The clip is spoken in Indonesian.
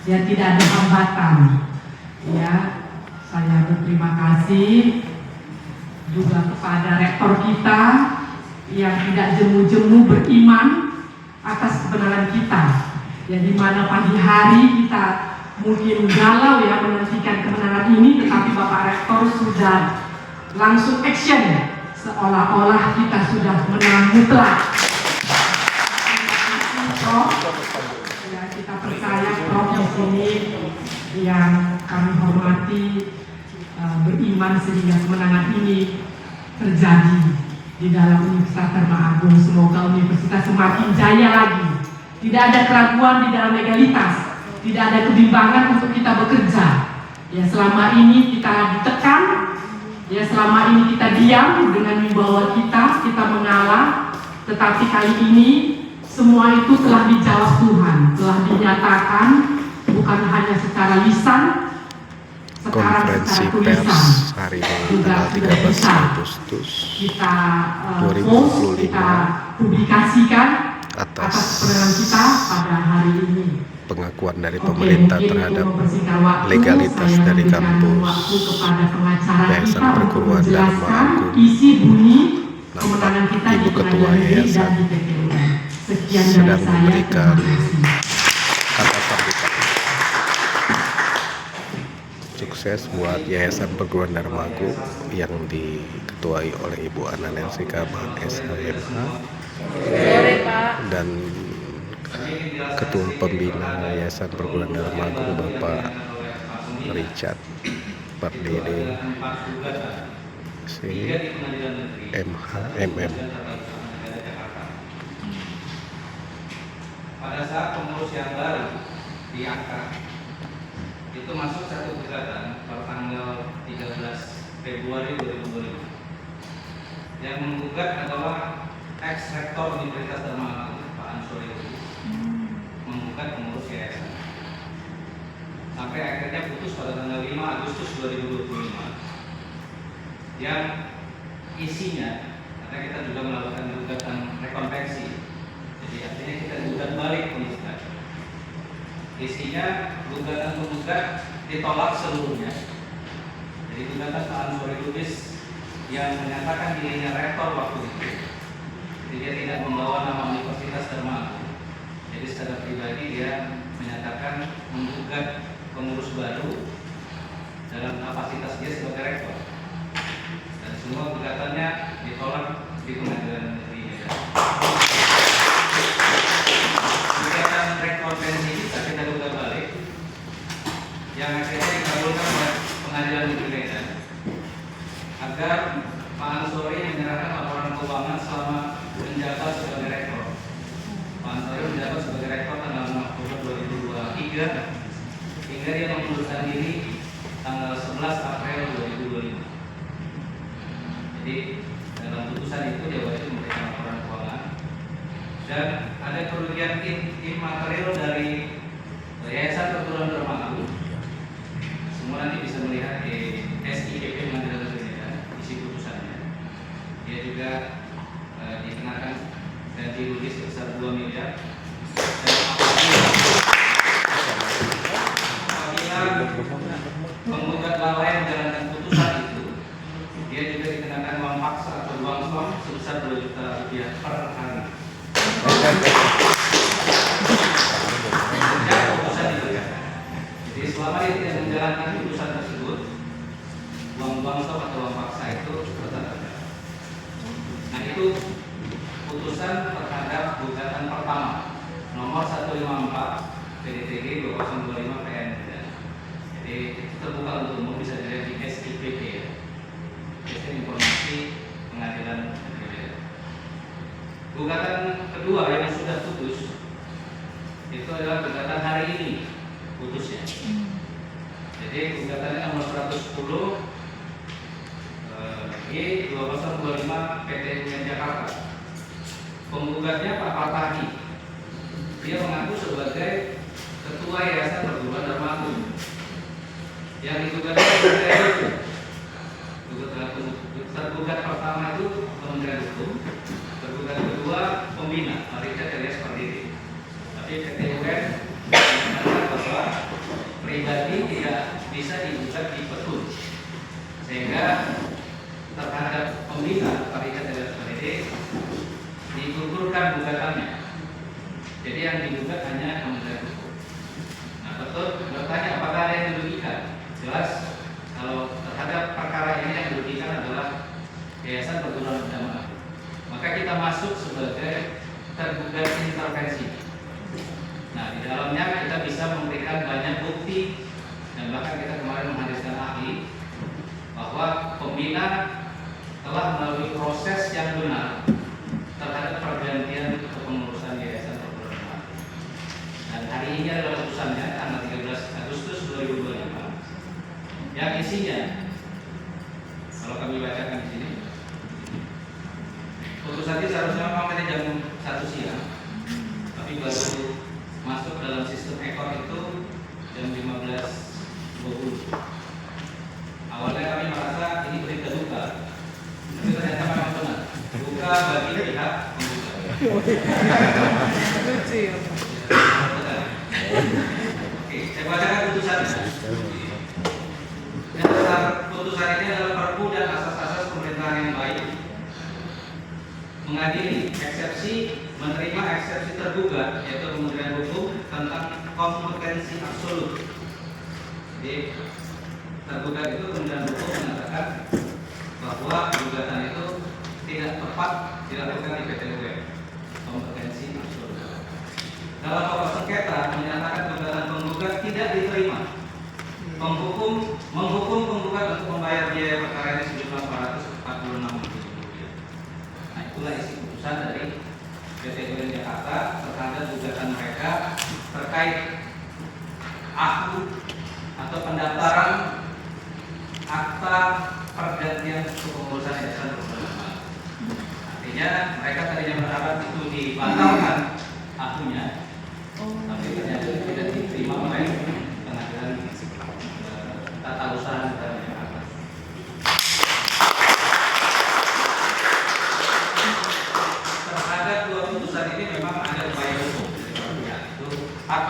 ya tidak ada hambatan. Ya, saya berterima kasih juga kepada rektor kita yang tidak jemu-jemu beriman atas kebenaran kita. Ya, di mana pagi hari kita mungkin galau ya menantikan kebenaran ini, tetapi Bapak Rektor sudah langsung action, seolah-olah kita sudah menang mutlak. Prof, ya kita percaya Prof di sini yang kami hormati beriman sehingga kemenangan ini terjadi di dalam Universitas Dharma Agung. Semoga universitas semakin jaya lagi. Tidak ada keraguan di dalam legalitas, tidak ada kebimbangan untuk kita bekerja. Ya, selama ini kita ditekan, ya selama ini kita diam dengan wibawa kita mengalah, tetapi kali ini semua itu telah dijawab Tuhan, telah dinyatakan bukan hanya secara lisan, sekarang konferensi secara pers tulisan hari ini juga tanggal 13 bisa Agustus kita 2025 kita publikasikan atas kebenaran kita pada hari ini. pengakuan dari pemerintah terhadap legalitas dari kampus Yayasan Perguruan Dharma Agung. Nampak Ibu Ketua Yayasan sedang memberikan kata sambutan. Sukses buat Yayasan Perguruan Dharma Agung yang diketuai oleh Ibu Ana Nelsi Kaban SHMH dan Ketua Pembina Yayasan Perguruan Dharma Agung Bapak Richard Pardede CMH-MM. Pada saat pengurus yang baru diangkat, itu masuk satu gugatan pada tanggal 13 Februari 2025. Yang menggugat adalah ex-rektor Universitas Dharma Agung Pak Ansori menggugat pengurus yayasan. Sampai akhirnya putus pada tanggal 5 Agustus 2025. Yang isinya, karena kita juga melakukan gugatan rekonveksi, jadi artinya kita gugat balik penggugat. Isinya gugatan penggugat ditolak seluruhnya. Jadi gugatan Pak Ansori Lubis yang menyatakan dirinya rektor waktu itu, jadi dia tidak membawa nama Universitas Dharma Agung. Jadi secara pribadi dia menyatakan menggugat pengurus baru dalam kapasitas dia sebagai rektor. Dan semua gugatannya ditolak di Pengadilan Negeri Medan. Gugatan rekonvensi kita gugat balik, yang akhirnya dikabulkan oleh Pengadilan Negeri Medan agar Pak Ansori menyerahkan laporan keuangan selama menjabat sebagai rektor. Pak Ansori menjabat sebagai rektor tanggal 6 Oktober 2023 hingga dia mengundurkan diri tanggal 11 April 2025. Jadi dalam putusan itu dia wajib memberikan laporan keuangan dan ada kerugian imaterial dari Yayasan Perguruan Dharma Agung. Semua nanti bisa melihat di SIPP Pengadilan Negeri Medan isi putusannya. Dia juga dikenakan gaji rugi sebesar 2 miliar. Dan apabila penggugat lalai menjalankan putusan itu, dia juga dikenakan uang paksa atau uang som sebesar 2 juta rupiah per hari. Jadi selama dia tidak menjalankan putusan tersebut, uang som atau uang paksa itu tetap ada. Nah, itu putusan terhadap gugatan pertama nomor 154 PDTG 2025 PN. Jadi itu terbuka untuk umum, bisa dilihat di SIPP ya. Sistem Informasi Pengadilan Negeri. Gugatan kedua yang sudah putus itu adalah gugatan hari ini putusnya. Jadi gugatannya nomor 110 G2025 PT UN Jakarta. Penggugatnya Pak Patahi. Dia mengaku sebagai Ketua Yayasan Perguruan Dharma Agung. Yang digugatnya tergugat pertama itu Kementerian Hukum, tergugat kedua pembina Richard Elias Pardede. Tapi PT UN mengatakan bahwa bisa digugat di petun, sehingga terhadap pembina Terikat Daerah PDD digugurkan gugatannya. Jadi yang digugat hanya Kementerian Hukum. Nah, petun bertanya apakah ada yang dirugikan. Jelas kalau terhadap perkara ini yang dirugikan adalah Yayasan Perguruan Agama. Maka kita masuk sebagai tergugat intervensi. Nah, di dalamnya kita bisa memberikan banyak bukti dan bahkan kita kemarin menghadirkan ahli bahwa pembina telah melalui proses yang benar terhadap pergantian kepengurusan Yayasan Perguruan Agama. Dan hari ini adalah putusannya tanggal 13 Agustus 2025 yang isinya, kalau kami bacakan di sini, putusan ini seharusnya memang tadi jam 1 siang, tapi baru masuk dalam sistem ekor itu jam 15.20. Awalnya kami merasa ini berita duka, tapi ternyata memang benar. Duka bagi pihak penggugat. Oke, saya bacakan putusannya. Yang dasar putusan ini adalah perpu dan asas-asas pemerintahan yang baik, mengadili eksepsi, menerima eksepsi tergugat yaitu Kementerian Hukum tentang kompetensi absolut. Jadi tergugat itu Kementerian Hukum mengatakan bahwa gugatan itu tidak tepat dilakukan di PT UN, kompetensi absolut. Dalam pokok sengketa menyatakan gugatan penggugat tidak diterima. Menghukum penggugat untuk membayar biaya perkara ini sejumlah 446 juta rupiah. Nah, itulah isi putusan dari PT UN Jakarta terhadap gugatan mereka terkait aktu atau pendaftaran akta pergantian kepengurusan Yayasan Perguruan Agama. Artinya mereka tadinya berharap itu dibatalkan aktunya, tapi ternyata tidak diterima oleh pengadilan tata usaha negara Jakarta. Terhadap dua putusan ini memang ada upaya hukum, yaitu hak